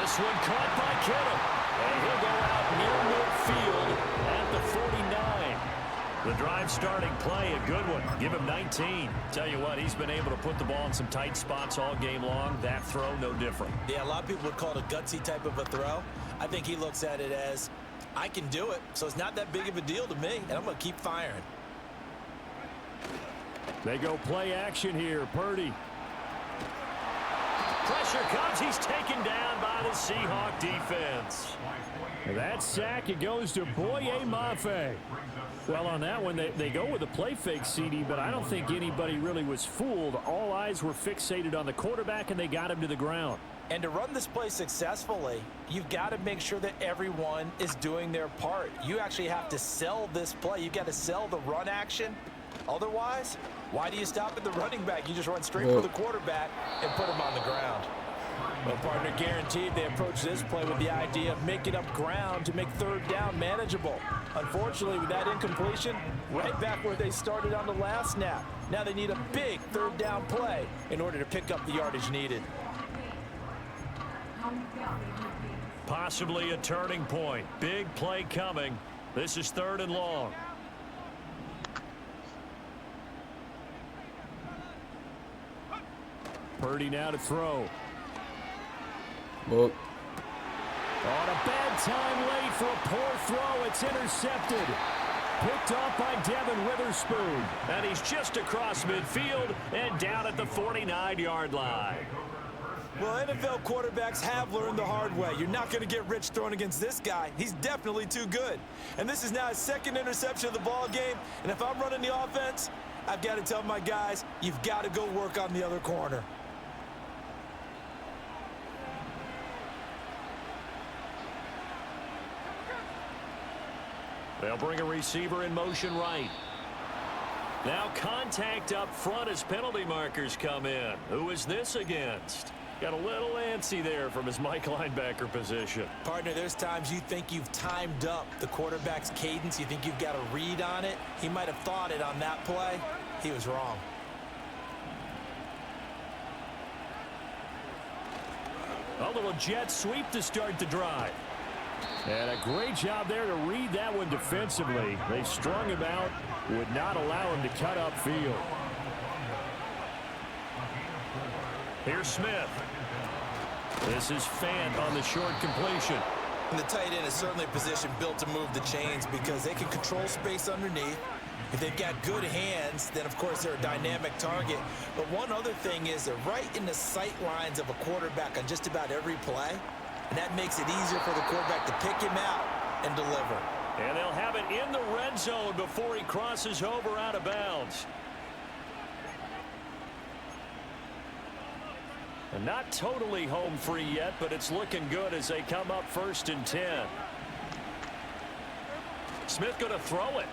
This one caught by Kittle, and he'll go out near midfield at the 49. The drive starting play, a good one. Give him 19. Tell you what, he's been able to put the ball in some tight spots all game long. That throw, no different. Yeah, a lot of people would call it a gutsy type of a throw. I think he looks at it as, I can do it, so it's not that big of a deal to me, and I'm going to keep firing. They go play action here. Purdy. Pressure comes. He's taken down by the Seahawk defense. That sack, it goes to Boye Mafe. Well, on that one, they go with a play fake, CD, but I don't think anybody really was fooled. All eyes were fixated on the quarterback, and they got him to the ground. And to run this play successfully, you've got to make sure that everyone is doing their part. You actually have to sell this play. You've got to sell the run action. Otherwise, why do you stop at the running back? You just run straight for the quarterback and put him on the ground. Well, partner, guaranteed they approach this play with the idea of making up ground to make third down manageable. Unfortunately, with that incompletion, right back where they started on the last snap. Now they need a big third down play in order to pick up the yardage needed. Possibly a turning point. Big play coming. This is 3rd and long. Purdy now to throw. Well, On a bad time late for a poor throw. It's intercepted. Picked off by Devin Witherspoon. And he's just across midfield and down at the 49-yard line. Well, NFL quarterbacks have learned the hard way. You're not going to get rich throwing against this guy. He's definitely too good. And this is now his 2nd interception of the ball game. And if I'm running the offense, I've got to tell my guys, you've got to go work on the other corner. They'll bring a receiver in motion right. Now contact up front as penalty markers come in. Who is this against? Got a little antsy there from his Mike linebacker position. Partner, there's times you think you've timed up the quarterback's cadence. You think you've got a read on it. He might have thought it on that play. He was wrong. A little jet sweep to start the drive. And a great job there to read that one defensively. They strung him out, would not allow him to cut upfield. Here's Smith. This is Fant on the short completion. And the tight end is certainly a position built to move the chains because they can control space underneath. If they've got good hands, then of course they're a dynamic target. But one other thing is they're right in the sight lines of a quarterback on just about every play. And that makes it easier for the quarterback to pick him out and deliver. And they'll have it in the red zone before he crosses over out of bounds. And not totally home free yet, but it's looking good as they come up 1st and 10. Smith going to throw it.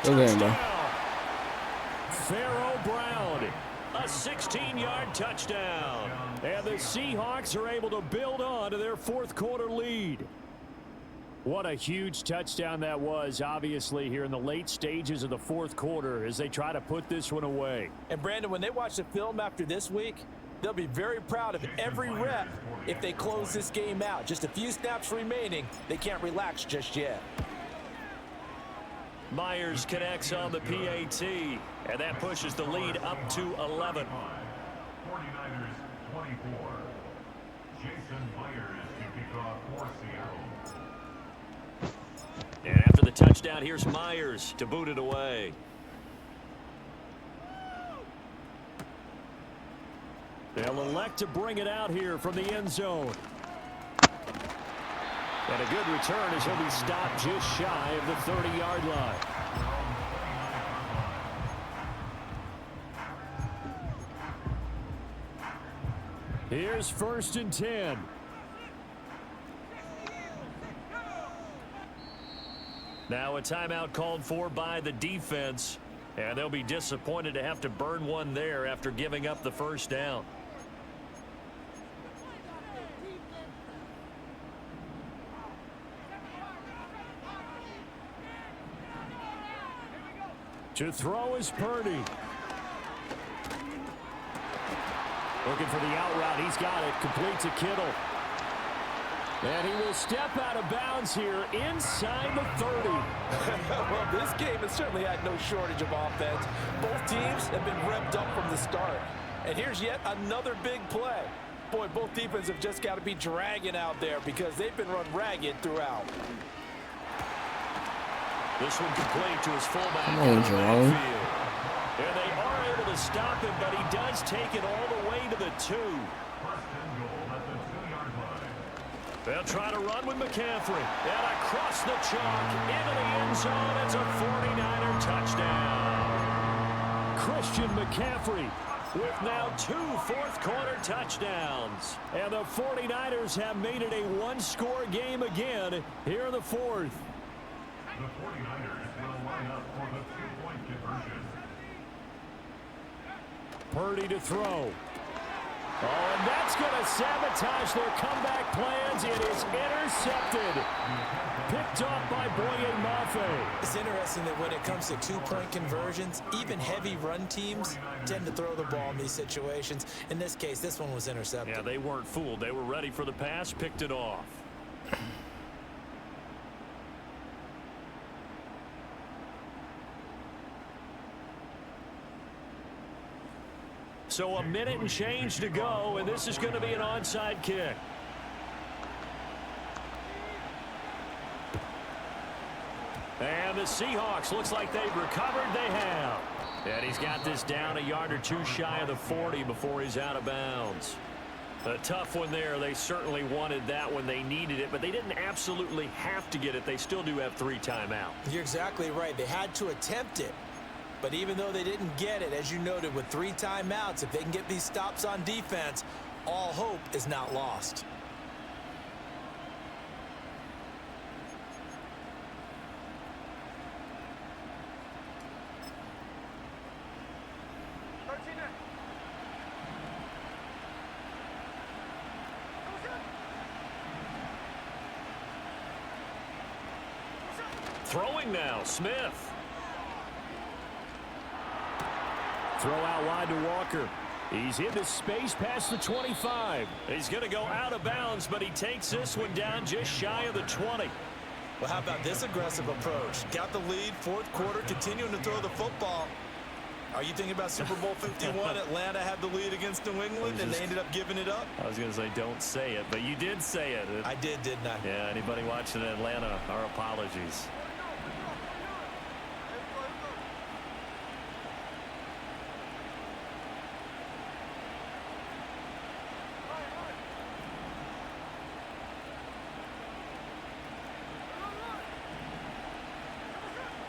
Touchdown. Pharaoh Brown, a 16-yard touchdown. And the Seahawks are able to build on to their 4th quarter lead. What a huge touchdown that was, obviously, here in the late stages of the 4th quarter as they try to put this one away. And, Brandon, when they watch the film after this week, they'll be very proud of every rep if they close this game out. Just a few snaps remaining. They can't relax just yet. Myers connects on the PAT, and that pushes the lead up to 11. 49ers 24. Jason Myers to kick off for Seattle. And after the touchdown, here's Myers to boot it away. They'll elect to bring it out here from the end zone. And a good return as he'll be stopped just shy of the 30-yard line. Here's 1st and 10. Now a timeout called for by the defense. And they'll be disappointed to have to burn one there after giving up the 1st down. To throw is Purdy. Looking for the out route. He's got it. Complete to Kittle. And he will step out of bounds here inside the 30. Well, this game has certainly had no shortage of offense. Both teams have been revved up from the start. And here's yet another big play. Boy, both defenses have just got to be dragging out there because they've been run ragged throughout. This one complete to his fullback. Come on, Jerome. And they are able to stop him, but he does take it all the way to the 2. First and goal at the 2-yard line. They'll try to run with McCaffrey. And across the chalk into the end zone. It's a 49er touchdown. Christian McCaffrey with now 2 fourth-quarter touchdowns. And the 49ers have made it a one-score game again here in the 4th. The 49ers will line up for the 2-point conversion. Purdy to throw. Oh, and that's going to sabotage their comeback plans. It is intercepted. Picked off by Boye Mafe. It's interesting that when it comes to 2-point conversions, even heavy run teams tend to throw the ball in these situations. In this case, this one was intercepted. Yeah, they weren't fooled. They were ready for the pass, picked it off. So a minute and change to go, and this is going to be an onside kick. And the Seahawks, looks like they've recovered. They have. And he's got this down a yard or 2 shy of the 40 before he's out of bounds. A tough one there. They certainly wanted that when they needed it, but they didn't absolutely have to get it. They still do have 3 timeouts. You're exactly right. They had to attempt it. But even though they didn't get it, as you noted, with 3 timeouts, if they can get these stops on defense, all hope is not lost. Throwing now, Smith. Throw out wide to Walker. He's into space past the 25. He's going to go out of bounds, but he takes this one down just shy of the 20. Well, how about this aggressive approach? Got the lead, 4th quarter, continuing to throw the football. Are you thinking about Super Bowl 51? Atlanta had the lead against New England, and they ended up giving it up? I was going to say don't say it, but you did say it. I did, didn't I? Yeah, anybody watching Atlanta, our apologies.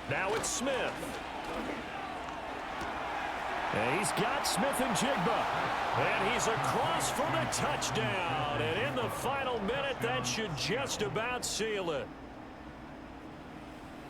Now it's Smith. And he's got Smith and Jigba. And he's across for the touchdown. And in the final minute, that should just about seal it.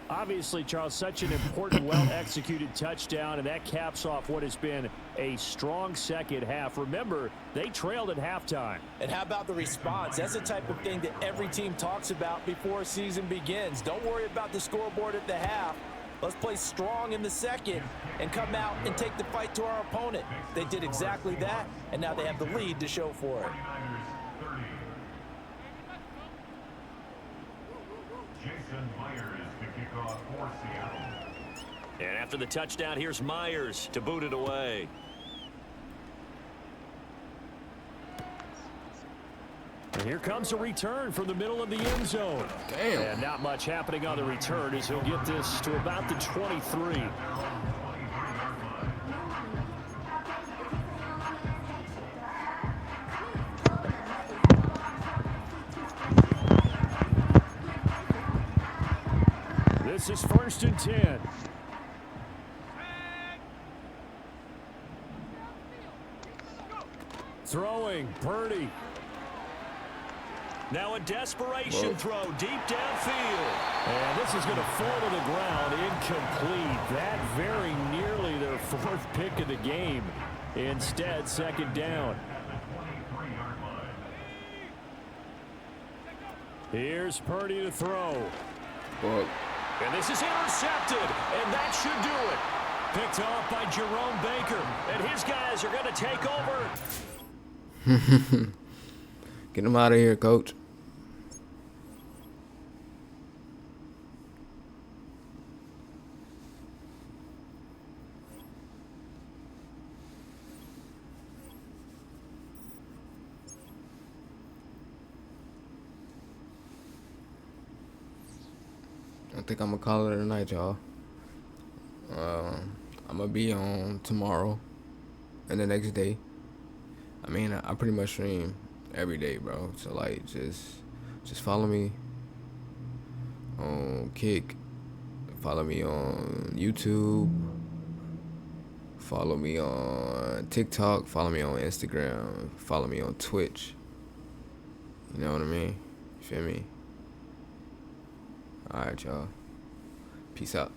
Obviously, Charles, such an important, well-executed touchdown, and that caps off what has been a strong second half. Remember, they trailed at halftime. And how about the response? That's the type of thing that every team talks about before a season begins. Don't worry about the scoreboard at the half. Let's play strong in the second and come out and take the fight to our opponent. They did exactly that, and now they have the lead to show for it. 49ers 30. Jason Myers to kick off for Seattle. And after the touchdown, here's Myers to boot it away. And here comes a return from the middle of the end zone. Damn. And not much happening on the return as he'll get this to about the 23. This is 1st and 10. Throwing, Purdy. Now a desperation throw deep downfield. And this is going to fall to the ground incomplete. That very nearly their 4th pick of the game. Instead, 2nd down. Here's Purdy to throw. Well, And this is intercepted. And that should do it. Picked off by Jerome Baker. And his guys are going to take over. get him out of here, coach. I think I'm gonna call it a night, y'all. I'm gonna be on tomorrow and the next day. I mean, I pretty much stream every day, bro. So like, just follow me on Kick, follow me on YouTube, follow me on TikTok, follow me on Instagram, follow me on Twitch. You know what I mean? You feel me? All right, y'all. Peace out.